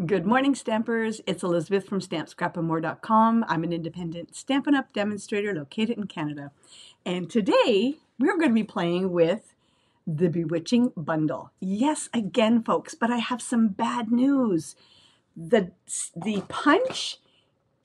Good morning, Stampers. It's Elizabeth from StampScrapandMore.com. I'm an independent Stampin' Up! Demonstrator located in Canada. And today, we're going to be playing with the Bewitching Bundle. Yes, again, folks, but I have some bad news. The punch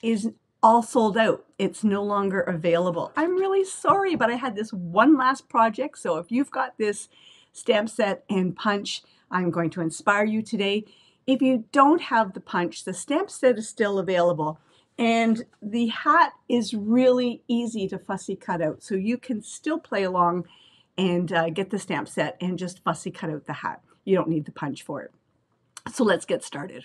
is all sold out. It's no longer available. I'm really sorry, but I had this one last project. So if you've got this stamp set and punch, I'm going to inspire you today. If you don't have the punch, the stamp set is still available. And the hat is really easy to fussy cut out. So you can still play along and get the stamp set and just fussy cut out the hat. You don't need the punch for it. So let's get started.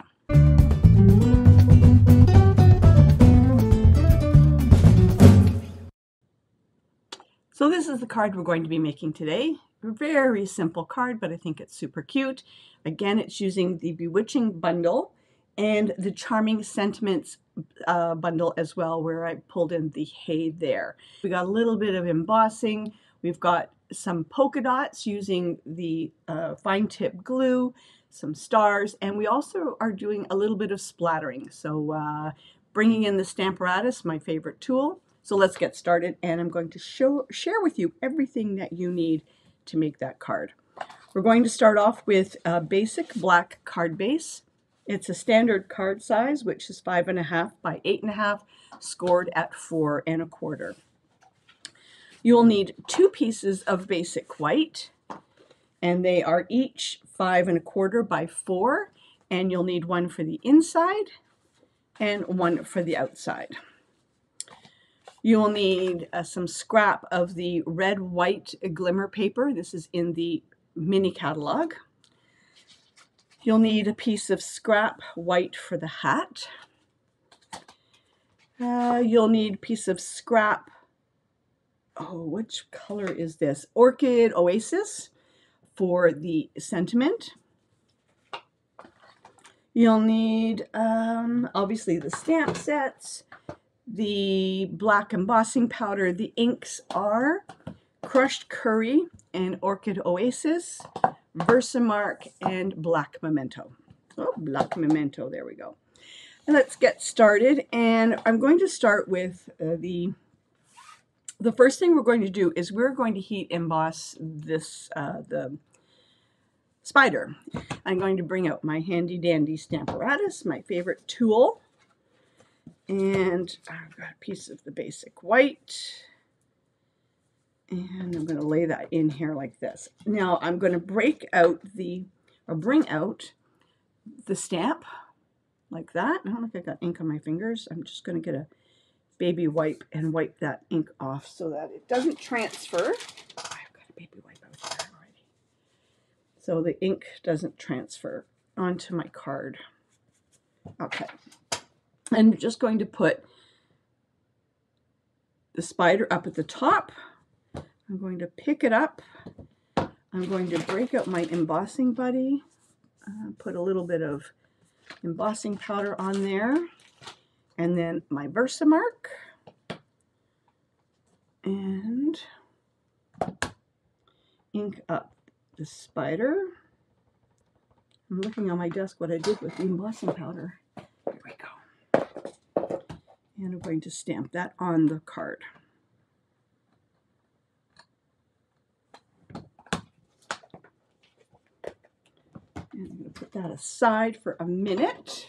So this is the card we're going to be making today. A very simple card, but I think it's super cute. Again, it's using the Bewitching Bundle and the Charming Sentiments bundle as well, where I pulled in the hay there. We got a little bit of embossing. We've got some polka dots using the fine tip glue, some stars, and we also are doing a little bit of splattering. So bringing in the Stamparatus, my favorite tool. So let's get started, and I'm going to share with you everything that you need to make that card. We're going to start off with a basic black card base. It's a standard card size, which is 5.5 by 8.5, scored at 4 1/4. You'll need 2 pieces of basic white, and they are each 5 1/4 by 4, and you'll need one for the inside and one for the outside. You'll need some scrap of the red-white glimmer paper. This is in the mini catalog. You'll need a piece of scrap white for the hat. You'll need a piece of scrap, which color is this? Orchid Oasis for the sentiment. You'll need, obviously, the stamp sets, the black embossing powder. The inks are Crushed Curry and Orchid Oasis, Versamark, and Black Memento. Oh, Black Memento, there we go. And let's get started. And I'm going to start with the first thing we're going to do is we're going to heat emboss this, the spider. I'm going to bring out my handy dandy Stamparatus, my favorite tool. And I've got a piece of the basic white. And I'm going to lay that in here like this. Now I'm going to bring out the stamp like that. I don't know if I got ink on my fingers. I'm just going to get a baby wipe and wipe that ink off so that it doesn't transfer. I've got a baby wipe out there already. So the ink doesn't transfer onto my card. Okay. I'm just going to put the spider up at the top. I'm going to pick it up. I'm going to break out my embossing buddy. Put a little bit of embossing powder on there. And then my Versamark. And ink up the spider. I'm looking on my desk what I did with the embossing powder. Here we go. And I'm going to stamp that on the card. And I'm going to put that aside for a minute.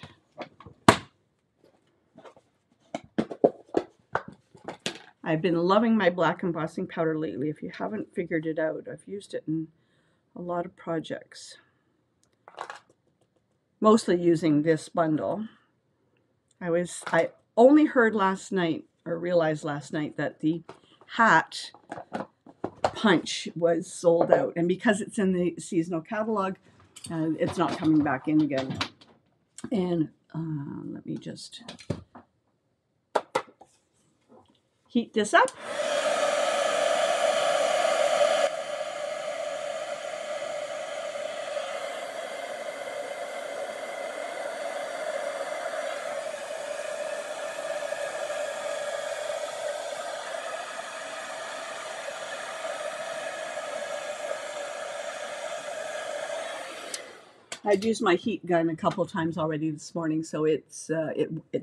I've been loving my black embossing powder lately. If you haven't figured it out, I've used it in a lot of projects. Mostly using this bundle. I only heard last night, or realized last night, that the hat punch was sold out. And because it's in the seasonal catalog, it's not coming back in again. And let me just heat this up. I've used my heat gun a couple times already this morning, so it's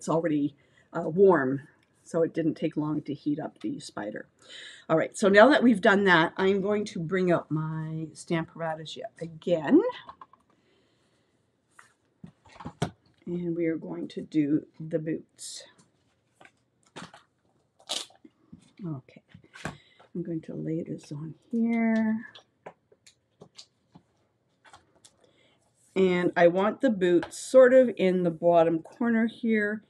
already warm, so it didn't take long to heat up the spider. All right, so now that we've done that, I'm going to bring out my Stamparatus yet again. And we are going to do the boots. Okay, I'm going to lay this on here. And I want the boots sort of in the bottom corner here,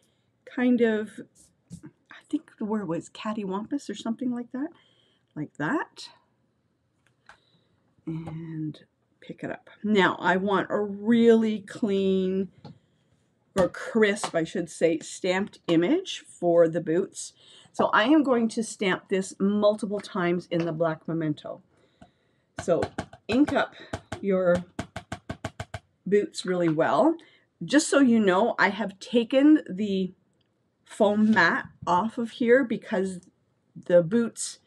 kind of, I think the word was cattywampus or something like that. And pick it up. Now I want a really clean, or crisp, I should say, stamped image for the boots. So I am going to stamp this multiple times in the black memento. So ink up your boots really well. Just so you know, I have taken the foam mat off of here because the boots,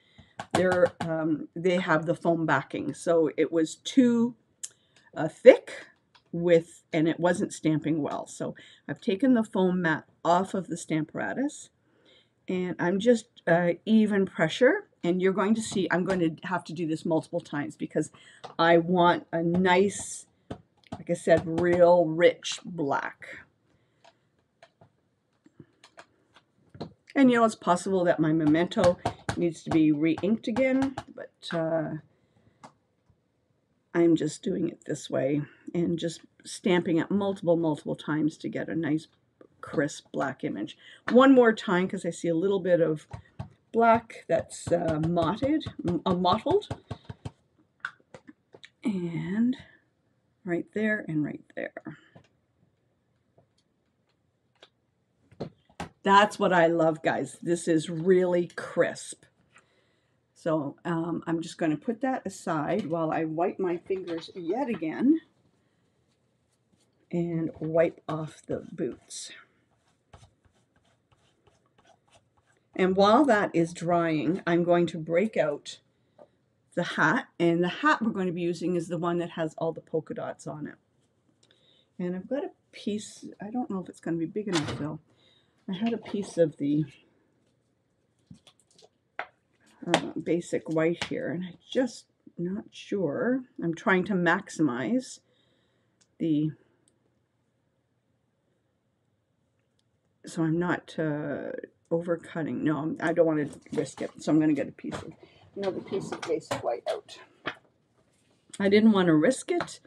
they have the foam backing. So it was too thick and it wasn't stamping well. So I've taken the foam mat off of the Stamparatus and I'm just even pressure, and you're going to see I'm going to have to do this multiple times because I want a nice, like I said, real rich black. And you know, it's possible that my memento needs to be re-inked again, but I'm just doing it this way and just stamping it multiple times to get a nice crisp black image. One more time because I see a little bit of black that's mottled. And right there and right there. That's what I love, guys. This is really crisp. So I'm just going to put that aside while I wipe my fingers yet again and wipe off the boots. And while that is drying, I'm going to break out the hat. And the hat we're going to be using is the one that has all the polka dots on it. And I've got a piece, I don't know if it's going to be big enough though. I had a piece of the basic white here, and I'm just not sure. I'm trying to maximize the, so I'm not overcutting. No, I don't want to risk it, so I'm going to get another piece of basic white out. I didn't want to risk it,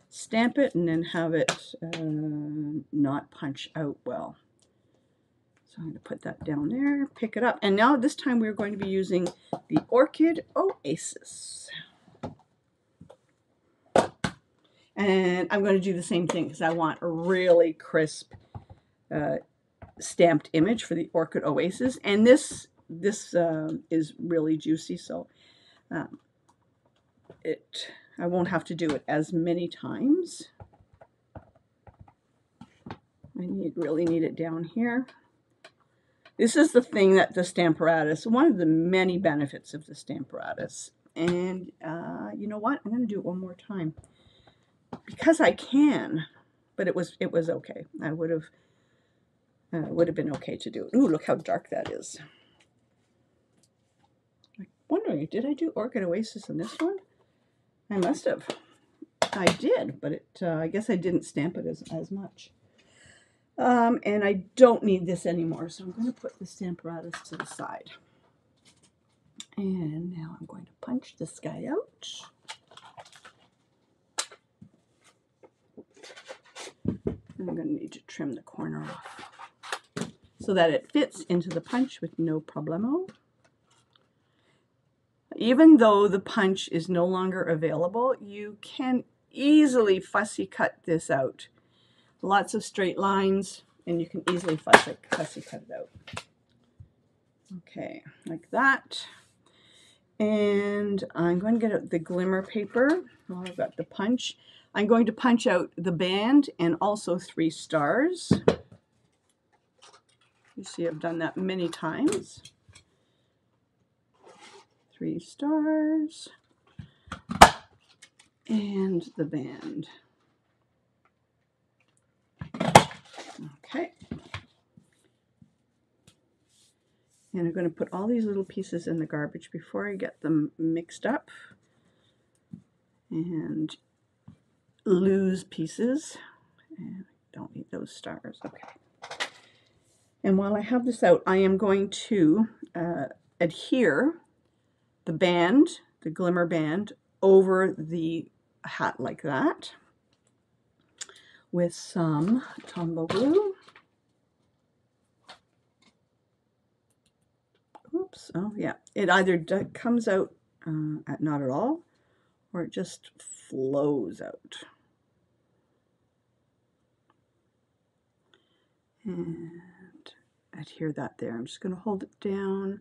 stamp it, and then have it not punch out well. So I'm going to put that down there, pick it up, and now this time we're going to be using the Orchid Oasis. And I'm going to do the same thing because I want a really crisp stamped image for the Orchid Oasis. And this is really juicy, so I won't have to do it as many times. I really need it down here. This is the thing that the Stamparatus, one of the many benefits of the Stamparatus. And you know what? I'm going to do it one more time because I can, but it was okay. I would have been okay to do it. Ooh, look how dark that is. I'm wondering, did I do Orchid Oasis in this one? I must have. I did, but I guess I didn't stamp it as much. And I don't need this anymore, so I'm going to put the Stamparatus to the side. And now I'm going to punch this guy out. And I'm going to need to trim the corner off so that it fits into the punch with no problemo. Even though the punch is no longer available, you can easily fussy cut this out. Lots of straight lines, and you can easily fussy cut it out. Okay, like that. And I'm going to get out the glimmer paper. Well, I've got the punch. I'm going to punch out the band and also 3 stars. You see I've done that many times. 3 stars. And the band. And I'm going to put all these little pieces in the garbage before I get them mixed up and lose pieces. And I don't need those stars. Okay. And while I have this out, I am going to adhere the band, the glimmer band, over the hat like that with some Tombow glue. Oops, oh yeah. It either comes out not at all, or it just flows out. And adhere that there. I'm just going to hold it down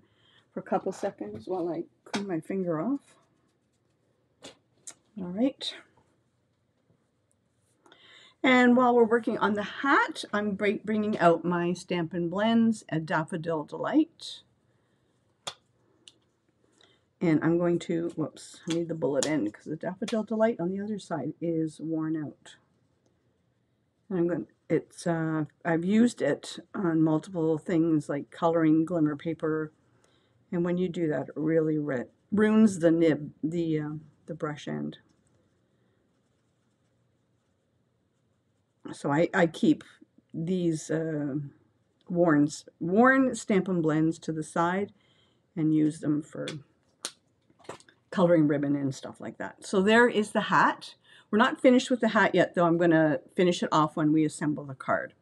for a couple seconds while I clean my finger off. All right. And while we're working on the hat, I'm bringing out my Stampin' Blends, a Daffodil Delight. And I'm going to, whoops, I need the bullet end because the Daffodil Delight on the other side is worn out. And I'm going, it's, I've used it on multiple things like coloring glimmer paper. And when you do that, it really ruins the nib, the brush end. So I keep these worn Stampin' Blends to the side and use them for coloring ribbon and stuff like that. So there is the hat. We're not finished with the hat yet, though. I'm going to finish it off when we assemble the card.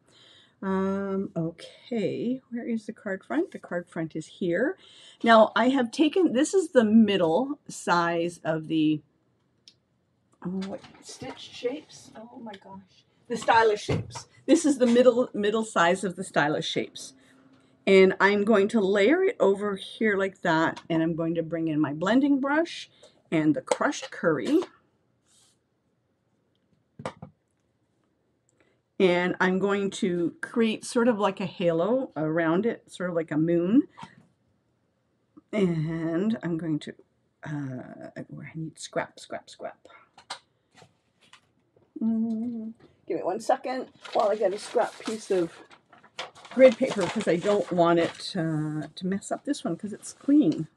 Okay, where is the card front? The card front is here. Now I have taken, this is the middle size of the, what, stitched shapes? Oh my gosh. The stylish shapes. This is the middle size of the stylish shapes. And I'm going to layer it over here like that, and I'm going to bring in my blending brush and the crushed curry. And I'm going to create sort of like a halo around it, sort of like a moon. And I'm going to, I need scrap. Give me 1 second while I get a scrap piece of grid paper because I don't want it to mess up this one because it's clean.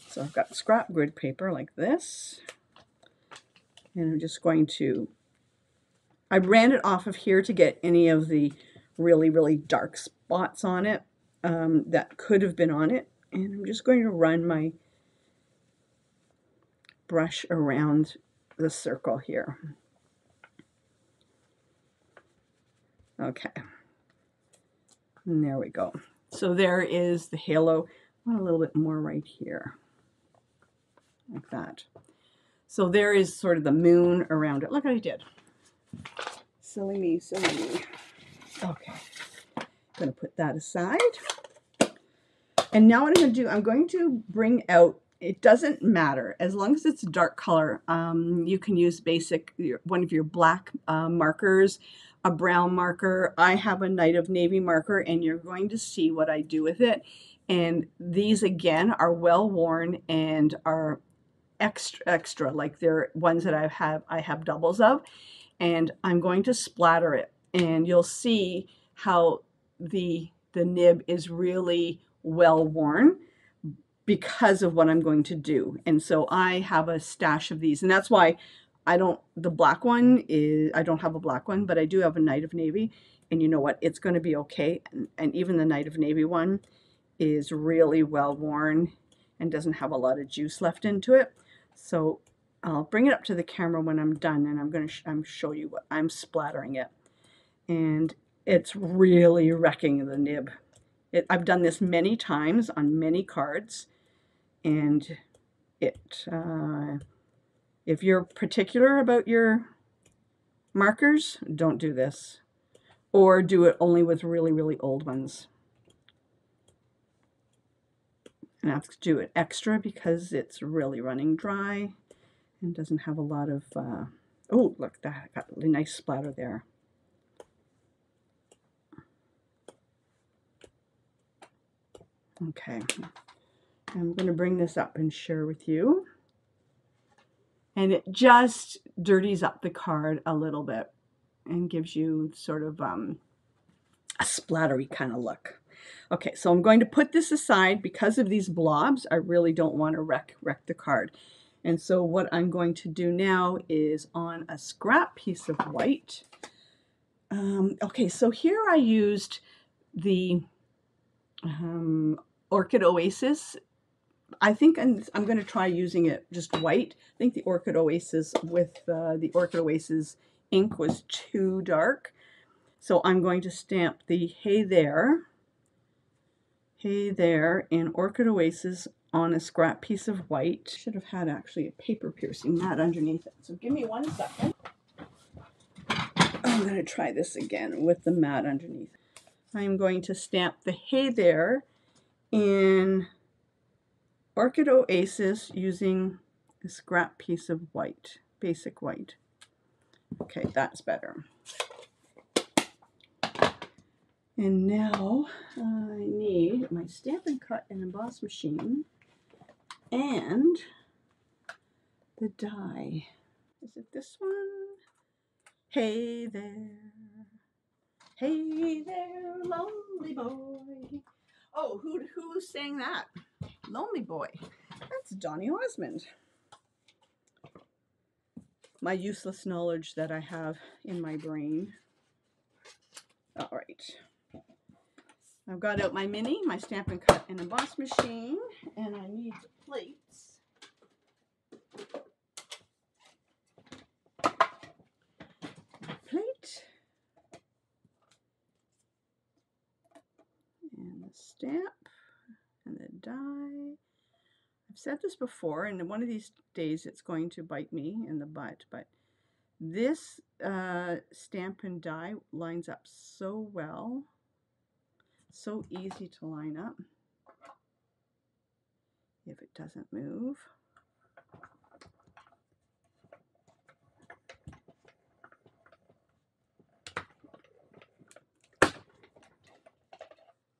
So I've got scrap grid paper like this. And I'm just going to, I ran it off of here to get any of the really, really dark spots on it that could have been on it. And I'm just going to run my brush around the circle here. Okay. And there we go. So there is the halo. I want a little bit more right here. Like that. So there is sort of the moon around it. Look what I did. Silly me, silly me. Okay. I'm going to put that aside. And now what I'm going to do, I'm going to bring out, it doesn't matter, as long as it's a dark color, you can use one of your black markers, a brown marker. I have a Night of Navy marker, and you're going to see what I do with it. And these, again, are well worn and are extra, like they're ones that I have doubles of. And I'm going to splatter it, and you'll see how the nib is really well worn because of what I'm going to do. And so I have a stash of these, and that's why I don't have a black one, but I do have a Night of Navy, and you know what, it's going to be okay. And even the Night of Navy one is really well worn and doesn't have a lot of juice left into it. So I'll bring it up to the camera when I'm done, and I'm going to show you what I'm splattering it. And it's really wrecking the nib. I've done this many times on many cards, and if you're particular about your markers, don't do this, or do it only with really, really old ones. And I have to do it extra because it's really running dry and doesn't have a lot of, oh, look, that got a really nice splatter there. Okay, I'm going to bring this up and share with you. And it just dirties up the card a little bit and gives you sort of a splattery kind of look. Okay, so I'm going to put this aside because of these blobs. I really don't want to wreck the card. And so what I'm going to do now is on a scrap piece of white. Okay, so here I used the Orchid Oasis. I think I'm going to try using it just white. I think the Orchid Oasis with the Orchid Oasis ink was too dark. So I'm going to stamp the Hey There in Orchid Oasis on a scrap piece of white. Should have had actually a paper piercing mat underneath it. So give me 1 second. I'm going to try this again with the mat underneath. I'm going to stamp the Hey There in Orchid Oasis using a scrap piece of white, basic white. Okay, that's better. And now I need my Stampin' Cut and Emboss machine and the die. Is it this one? Hey there, lonely boy. Oh, who sang that? Lonely Boy. That's Donny Osmond. My useless knowledge that I have in my brain. All right. I've got out my mini, my Stampin' Cut and Emboss machine, and I need the plates. Plate. And the stamp and the die. I've said this before, and one of these days it's going to bite me in the butt, but this stamp and die lines up so well. So easy to line up if it doesn't move.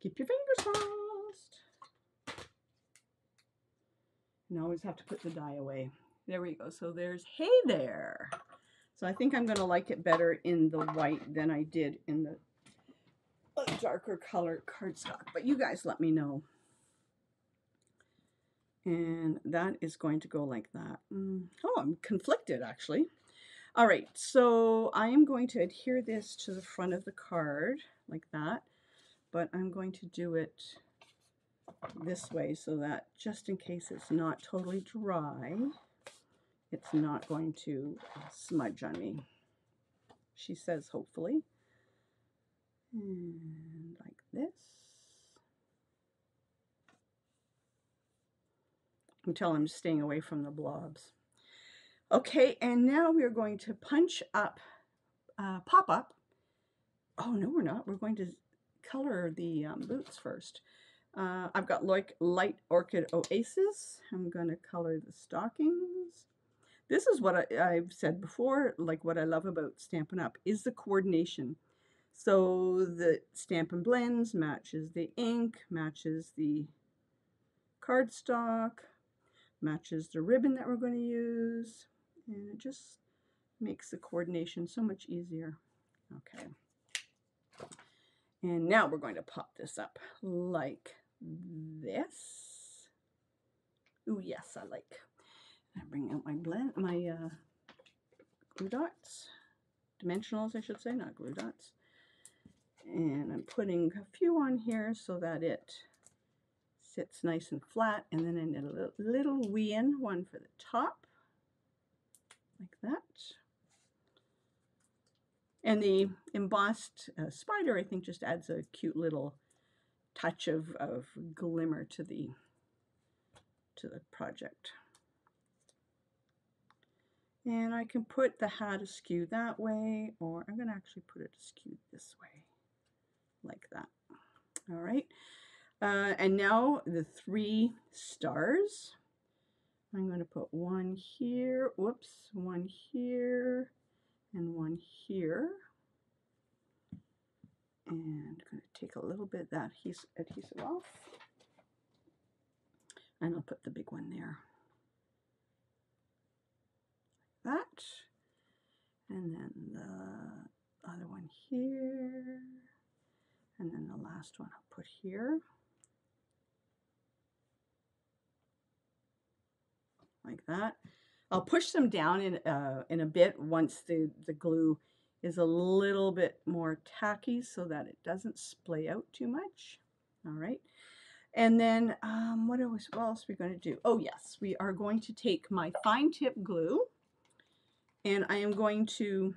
Keep your fingers crossed. And always have to put the die away. There we go. So there's Hey There. So I think I'm going to like it better in the white than I did in the darker color cardstock. But you guys let me know. And that is going to go like that. Oh, I'm conflicted actually. All right, so I am going to adhere this to the front of the card like that, but I'm going to do it this way so that just in case it's not totally dry, it's not going to smudge on me. She says hopefully. And like this. Until I'm staying away from the blobs. Okay, and now we're going to punch up, pop up. Oh, no, we're not. We're going to color the boots first. I've got light Orchid Oasis. I'm going to color the stockings. This is what I've said before, like what I love about Stampin' Up! Is the coordination. So the Stampin' Blends matches the ink, matches the cardstock, matches the ribbon that we're going to use, and it just makes the coordination so much easier. Okay. And now we're going to pop this up like this. Ooh, yes, I like. I bring out my glue dots, dimensionals, I should say, not glue dots. And I'm putting a few on here so that it sits nice and flat. And then I need a little wee-in one for the top, like that. And the embossed spider, I think, just adds a cute little touch of glimmer to the project. And I can put the hat askew that way, or I'm going to actually put it askew this way, like that. All right. And now the 3 stars. I'm going to put one here, whoops, one here, and one here. And I'm going to take a little bit of that adhesive off. And I'll put the big one there. Like that. And then the other one here. And then the last one I'll put here. Like that. I'll push them down in a bit once the glue is a little bit more tacky so that it doesn't splay out too much. All right. And then what else are we going to do? Oh yes, we are going to take my fine tip glue and I am going to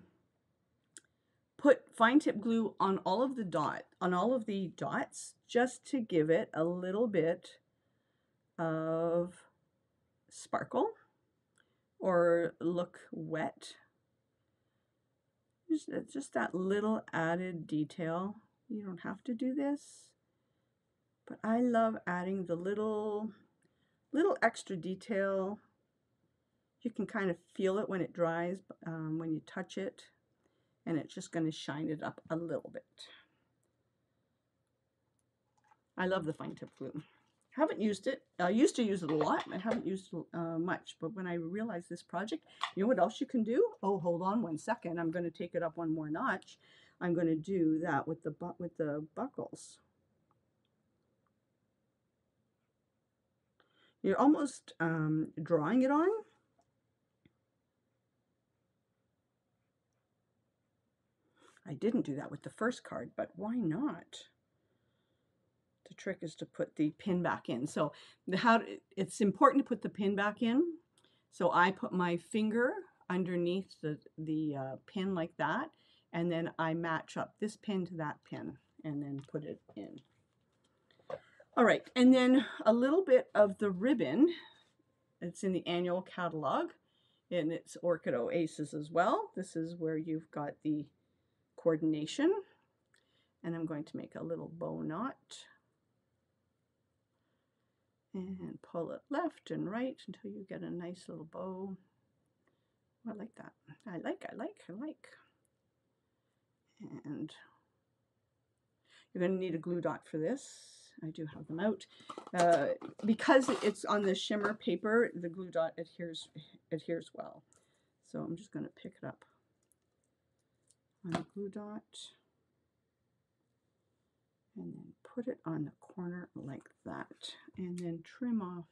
put fine tip glue on all of the dots just to give it a little bit of sparkle or look wet. Just that little added detail. You don't have to do this, but I love adding the little extra detail. You can kind of feel it when it dries, when you touch it, and it's just going to shine it up a little bit. I love the fine tip glue. Haven't used it. I used to use it a lot. I haven't used it much, but when I realized this project, you know what else you can do? Oh, hold on one second. I'm going to take it up one more notch. I'm going to do that with the buckles. You're almost drawing it on. I didn't do that with the first card, but why not? The trick is to put the pin back in. So it's important to put the pin back in. So I put my finger underneath the pin like that, and then I match up this pin to that pin and then put it in. All right, and then a little bit of the ribbon. It's in the annual catalog, and it's Orchid Oasis as well. This is where you've got the coordination, and I'm going to make a little bow knot and pull it left and right until you get a nice little bow. I like that. I like. And you're going to need a glue dot for this. I do have them out. Because it's on the shimmer paper, the glue dot adheres well. So I'm just going to pick it up on the glue dot and then put it on the corner like that, and then trim off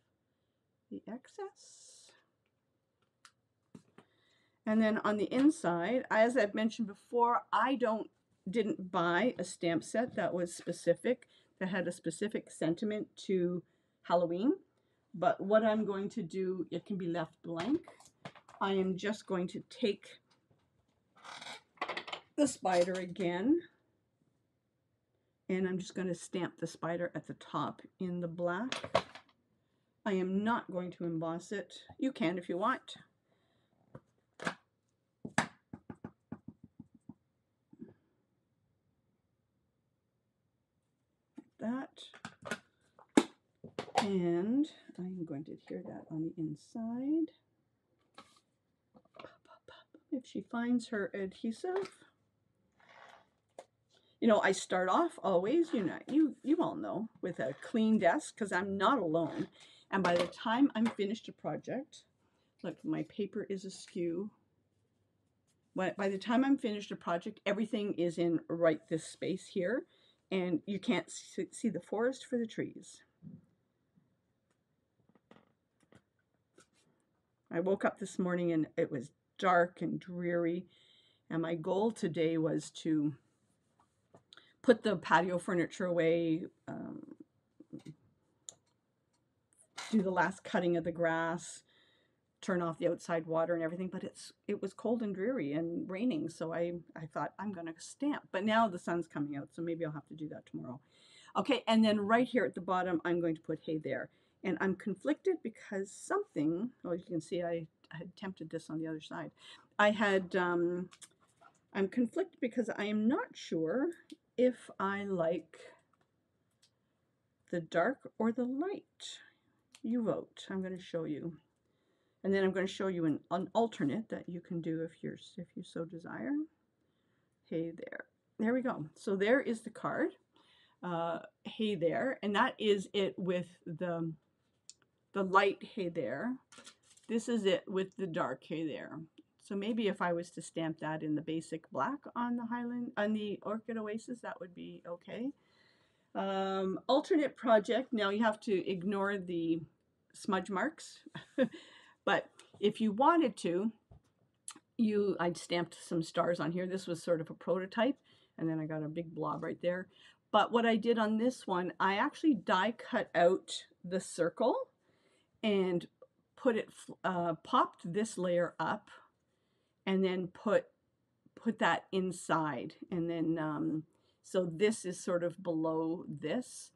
the excess. And then on the inside, as I've mentioned before, I didn't buy a stamp set that was specific, that had a specific sentiment to Halloween. But what I'm going to do, it can be left blank. I am just going to take the spider again, and I'm just going to stamp the spider at the top in the black. I am not going to emboss it. You can if you want. That, and I'm going to adhere that on the inside. If she finds her adhesive, you know, I start off always, you know, you all know, with a clean desk because I'm not alone. And by the time I'm finished a project, look, my paper is askew. By the time I'm finished a project, everything is in right this space here, and you can't see the forest for the trees. I woke up this morning and it was dark and dreary, and my goal today was to put the patio furniture away, do the last cutting of the grass, turn off the outside water and everything, but it was cold and dreary and raining, so I thought I'm going to stamp. But now the sun's coming out, so maybe I'll have to do that tomorrow. Okay, and then right here at the bottom, I'm going to put hey there. And I'm conflicted because something, well, you can see I had attempted this on the other side. I'm conflicted because I am not sure if I like the dark or the light. You vote. I'm going to show you. And then I'm going to show you an alternate that you can do if you so desire. Hey there. There we go. So there is the card. Hey there. And that is it with the light hey there. This is it with the dark hey there. So maybe if I was to stamp that in the basic black on the Orchid Oasis, that would be okay. Alternate project. Now you have to ignore the smudge marks, but if you wanted to, I'd stamped some stars on here. This was sort of a prototype, and then I got a big blob right there. But what I did on this one, I actually die cut out the circle and popped this layer up, and then put that inside, and then so this is sort of below this,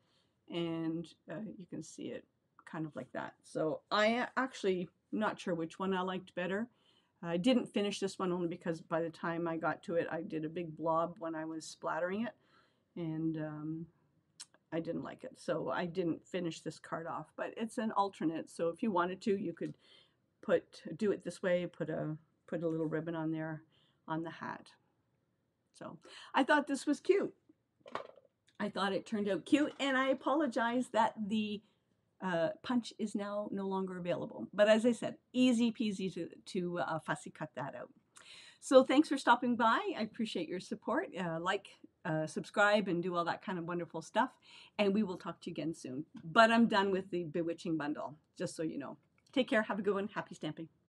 and you can see it kind of like that. So I actually not sure which one I liked better. I didn't finish this one only because by the time I got to it, I did a big blob when I was splattering it, and I didn't like it. So I didn't finish this card off, but it's an alternate. So if you wanted to, you could do it this way, put a little ribbon on there on the hat. So I thought this was cute. I thought it turned out cute, and I apologize that the punch is now no longer available. But as I said, easy peasy to fussy cut that out. So thanks for stopping by. I appreciate your support. Subscribe, and do all that kind of wonderful stuff. And we will talk to you again soon. But I'm done with the Bewitching Bundle, just so you know. Take care. Have a good one. Happy stamping.